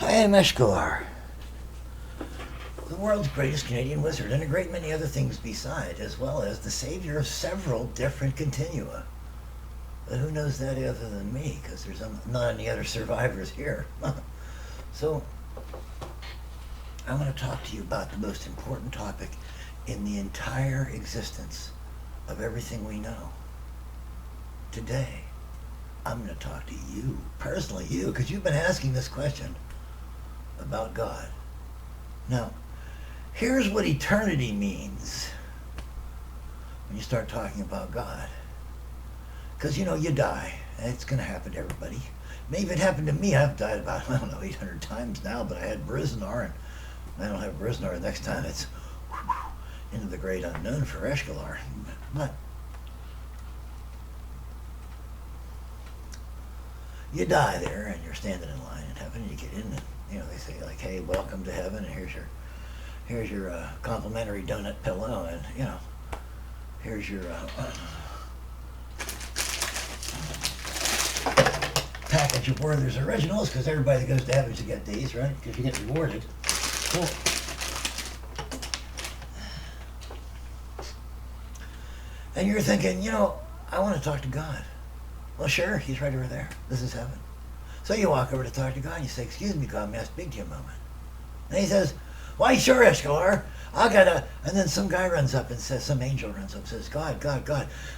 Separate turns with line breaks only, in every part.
I am Eshkalar, the world's greatest Canadian wizard, and a great many other things beside, as well as the savior of several different continua. But who knows that other than me, because there's not any other survivors here. So, I want to talk to you about the most important topic in the entire existence of everything we know. Today, I'm going to talk to you, personally you, because you've been asking this question about God. Now, here's what eternity means when you start talking about God. Because, you die. It's going to happen to everybody. Maybe it happened to me. I've died about, 800 times now, but I had Brisnar, and I don't have Brisnar the next time. It's into the great unknown for Eshkalar. But you die there, and you're standing in line in heaven, and you get in, and they say like, "Hey, welcome to heaven, and here's your complimentary donut pillow, and here's your package of Werther's Originals," because everybody that goes to heaven should get these, right? Because you get rewarded. Cool. And you're thinking, I want to talk to God. Well, sure, he's right over there. This is heaven. So you walk over to talk to God, and you say, "Excuse me, God, may I speak to you a moment?" And he says, "Why, sure, Eshkalar. I gotta..." And then some guy runs up and says, some angel runs up and says, God,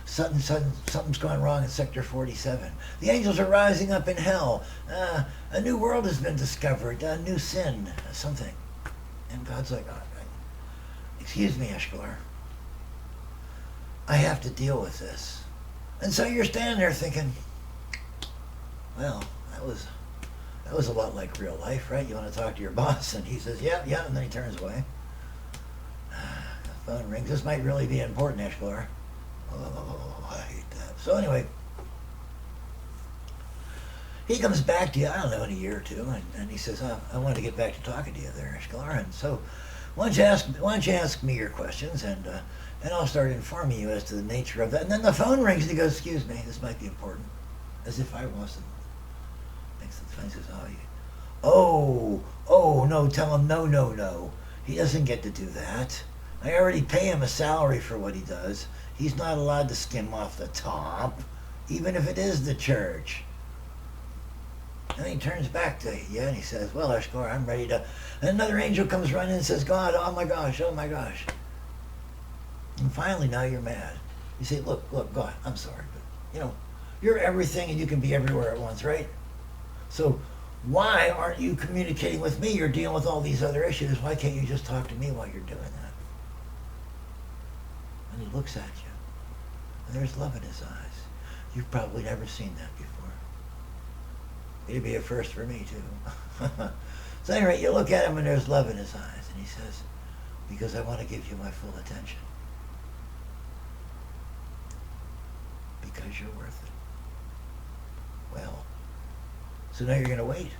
something's gone wrong in Sector 47. The angels are rising up in hell. A new world has been discovered, a new sin, something. And God's like, "Excuse me, Eshkalar. I have to deal with this." And so you're standing there thinking, well, that was a lot like real life, right? You want to talk to your boss, and he says, yeah, and then he turns away. The phone rings. This might really be important, Eshkalar. Oh, I hate that. So anyway, he comes back to you, I don't know, in a year or two, and he says, I want to get back to talking to you there, Eshkalar. And so why don't you ask me your questions, and I'll start informing you as to the nature of that. And then the phone rings, and he goes, "Excuse me, this might be important," as if I wasn't. Makes the phone says, "Oh, no, tell him no. He doesn't get to do that. I already pay him a salary for what he does. He's not allowed to skim off the top, even if it is the church." And he turns back to you, and he says, "Well, Eshkalar, I'm ready to..." And another angel comes running and says, "God, oh my gosh. And finally, now you're mad. You say, look, God, I'm sorry, but, you're everything and you can be everywhere at once, right? So why aren't you communicating with me? You're dealing with all these other issues. Why can't you just talk to me while you're doing that?" And he looks at you, and there's love in his eyes. You've probably never seen that before. It'd be a first for me, too. So anyway, you look at him, and there's love in his eyes, and he says, "Because I want to give you my full attention. Because you're worth it." Well, so now you're going to wait.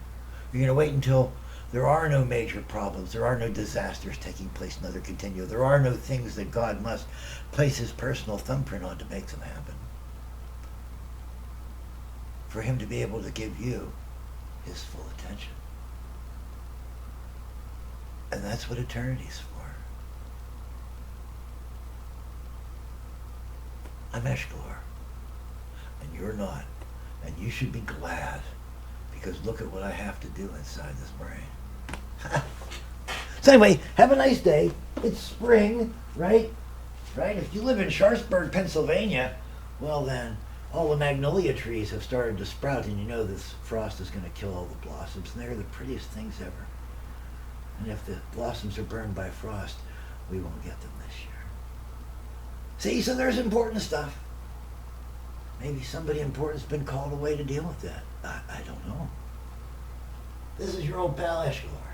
You're going to wait until there are no major problems. There are no disasters taking place in other continua. There are no things that God must place his personal thumbprint on to make them happen. For him to be able to give you his full attention. And that's what eternity's for. I'm Eshkalar, and you're not. And you should be glad, because look at what I have to do inside this brain. So anyway, have a nice day. It's spring, right? Right? If you live in Sharpsburg, Pennsylvania, well then, all the magnolia trees have started to sprout, and this frost is going to kill all the blossoms, and they're the prettiest things ever. And if the blossoms are burned by frost, we won't get them this year. See, so there's important stuff. Maybe somebody important's been called away to deal with that. I don't know. This is your old pal Eshkalar.